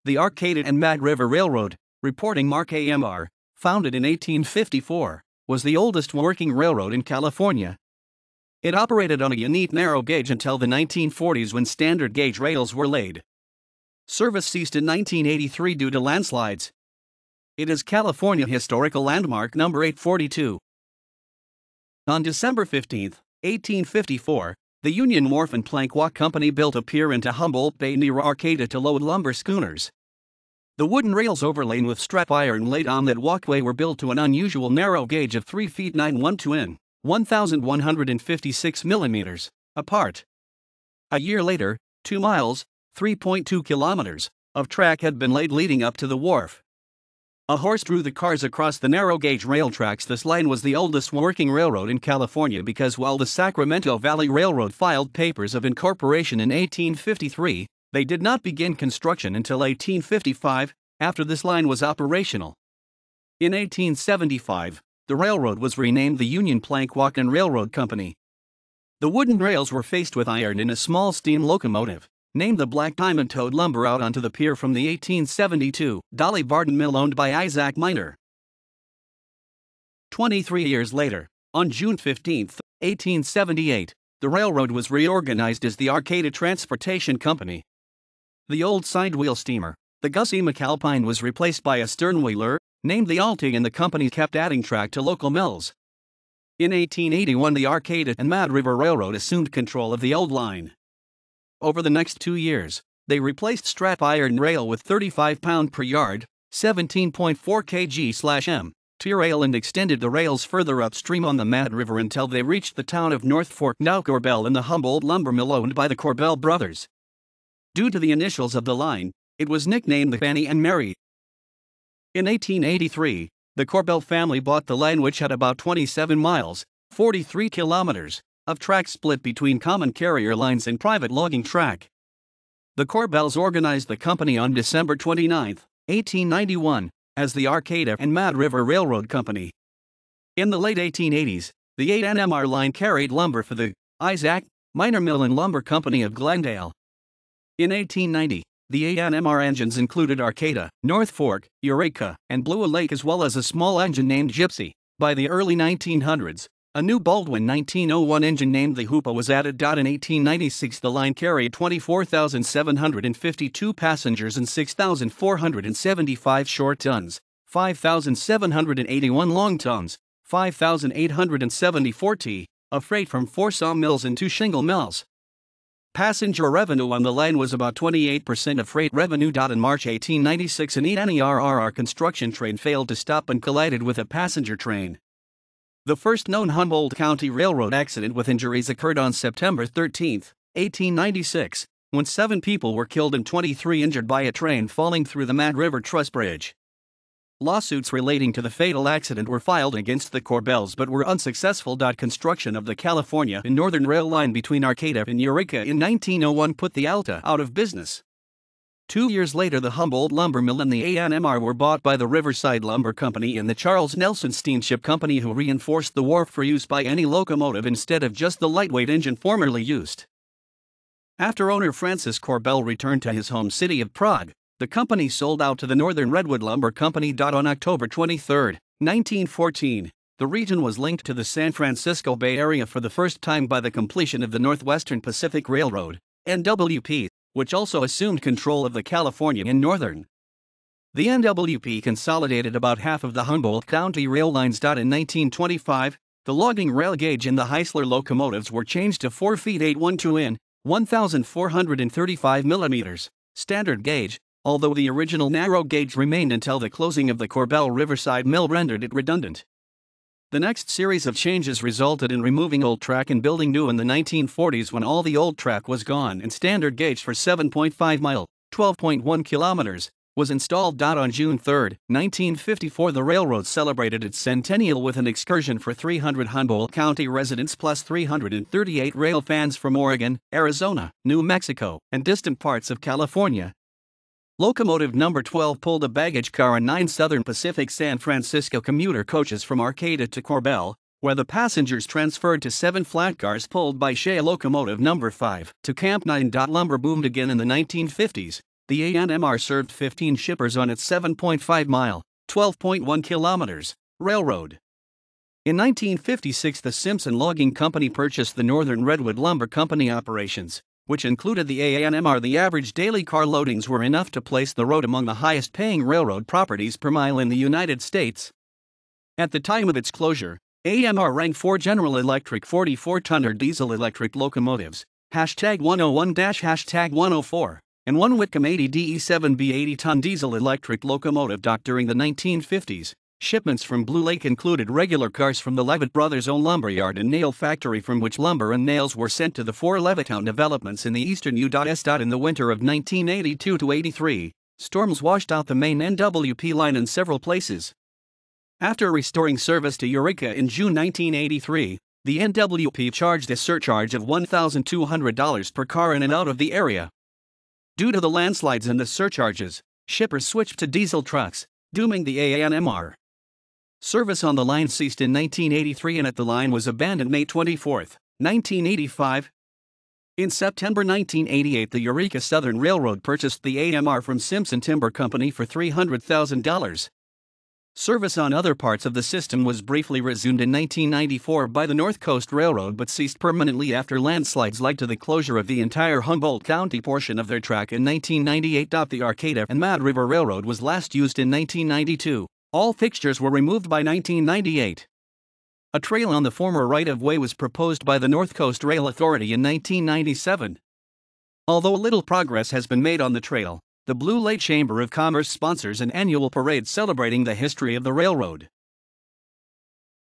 The Arcata and Mad River Railroad, reporting Mark AMR, founded in 1854, was the oldest working railroad in California. It operated on a unique narrow gauge until the 1940s when standard gauge rails were laid. Service ceased in 1983 due to landslides. It is California Historical Landmark number 842. On December 15, 1854, the Union Wharf and Plank Walk Company built a pier into Humboldt Bay near Arcata to load lumber schooners. The wooden rails overlain with strap iron laid on that walkway were built to an unusual narrow gauge of 3 feet 9 in, 1,156 millimeters, apart. A year later, 2 miles, 3.2 kilometers, of track had been laid leading up to the wharf. A horse drew the cars across the narrow gauge rail tracks. This line was the oldest working railroad in California because while the Sacramento Valley Railroad filed papers of incorporation in 1853, they did not begin construction until 1855, after this line was operational. In 1875, the railroad was renamed the Union Plank Walk and Railroad Company. The wooden rails were faced with iron in a small steam locomotive, named the Black Diamond, towed lumber out onto the pier from the 1872 Dolly Varden Mill owned by Isaac Miner. 23 years later, on June 15, 1878, the railroad was reorganized as the Arcata Transportation Company. The old sidewheel steamer, the Gussie McAlpine, was replaced by a sternwheeler, named the Alti, and the company kept adding track to local mills. In 1881, the Arcata and Mad River Railroad assumed control of the old line. Over the next 2 years, they replaced strap iron rail with 35 pound per yard, 17.4 kg/m, tier rail and extended the rails further upstream on the Mad River until they reached the town of North Fork, now Corbell, and the Humboldt lumber mill owned by the Corbell brothers. Due to the initials of the line, it was nicknamed the Fannie and Mary. In 1883, the Corbell family bought the line, which had about 27 miles, 43 kilometers, of track split between common carrier lines and private logging track. The Corbells organized the company on December 29, 1891, as the Arcata and Mad River Railroad Company. In the late 1880s, the 8NMR line carried lumber for the Isaac Miner Mill and Lumber Company of Glendale. In 1890, the 8NMR engines included Arcata, North Fork, Eureka, and Blue Lake, as well as a small engine named Gypsy. By the early 1900s, a new Baldwin 1901 engine named the Hoopa was added. In 1896, the line carried 24,752 passengers and 6,475 short tons, 5,781 long tons, 5,874 t of freight from 4 sawmills and 2 shingle mills. Passenger revenue on the line was about 28% of freight revenue. In March 1896, an 8NERRR construction train failed to stop and collided with a passenger train. The first known Humboldt County Railroad accident with injuries occurred on September 13, 1896, when 7 people were killed and 23 injured by a train falling through the Mad River Truss Bridge. Lawsuits relating to the fatal accident were filed against the Corbells but were unsuccessful. Construction of the California and Northern Rail line between Arcata and Eureka in 1901 put the Alta out of business. 2 years later, the Humboldt Lumber Mill and the 8NMR were bought by the Riverside Lumber Company and the Charles Nelson Steamship Company, who reinforced the wharf for use by any locomotive instead of just the lightweight engine formerly used. After owner Francis Corbell returned to his home city of Prague, the company sold out to the Northern Redwood Lumber Company. On October 23, 1914, the region was linked to the San Francisco Bay Area for the first time by the completion of the Northwestern Pacific Railroad, NWP, which also assumed control of the California and Northern. The NWP consolidated about half of the Humboldt County rail lines. In 1925, the logging rail gauge in the Heisler locomotives were changed to 4 feet 8 in, 1,435 millimeters, standard gauge, although the original narrow gauge remained until the closing of the Corbell Riverside Mill rendered it redundant. The next series of changes resulted in removing old track and building new in the 1940s, when all the old track was gone and standard gauge for 7.5 mile, 12.1 kilometers, was installed. On June 3, 1954, the railroad celebrated its centennial with an excursion for 300 Humboldt County residents plus 338 rail fans from Oregon, Arizona, New Mexico, and distant parts of California. Locomotive number 12 pulled a baggage car and 9 Southern Pacific San Francisco commuter coaches from Arcata to Corbell, where the passengers transferred to 7 flat cars pulled by Shea locomotive number 5 to Camp 9. Lumber boomed again in the 1950s, The ANMR served 15 shippers on its 7.5-mile, 12.1 kilometers, railroad. In 1956, the Simpson Logging Company purchased the Northern Redwood Lumber Company operations, which included the ANMR. The average daily car loadings were enough to place the road among the highest-paying railroad properties per mile in the United States. At the time of its closure, AMR ranked 4 General Electric 44-tonner diesel-electric locomotives, #101-#104, and 1 Whitcomb 80 DE7B 80-ton diesel-electric locomotive docked during the 1950s. Shipments from Blue Lake included regular cars from the Levitt Brothers' own lumberyard and nail factory, from which lumber and nails were sent to the 4 Levittown developments in the eastern U.S. In the winter of 1982-83, storms washed out the main NWP line in several places. After restoring service to Eureka in June 1983, the NWP charged a surcharge of $1,200 per car in and out of the area. Due to the landslides and the surcharges, shippers switched to diesel trucks, dooming the ANMR. Service on the line ceased in 1983 and the line was abandoned May 24, 1985. In September 1988, the Eureka Southern Railroad purchased the AMR from Simpson Timber Company for $300,000. Service on other parts of the system was briefly resumed in 1994 by the North Coast Railroad but ceased permanently after landslides led to the closure of the entire Humboldt County portion of their track in 1998. The Arcata and Mad River Railroad was last used in 1992. All fixtures were removed by 1998. A trail on the former right-of-way was proposed by the North Coast Rail Authority in 1997. Although little progress has been made on the trail, the Blue Lake Chamber of Commerce sponsors an annual parade celebrating the history of the railroad.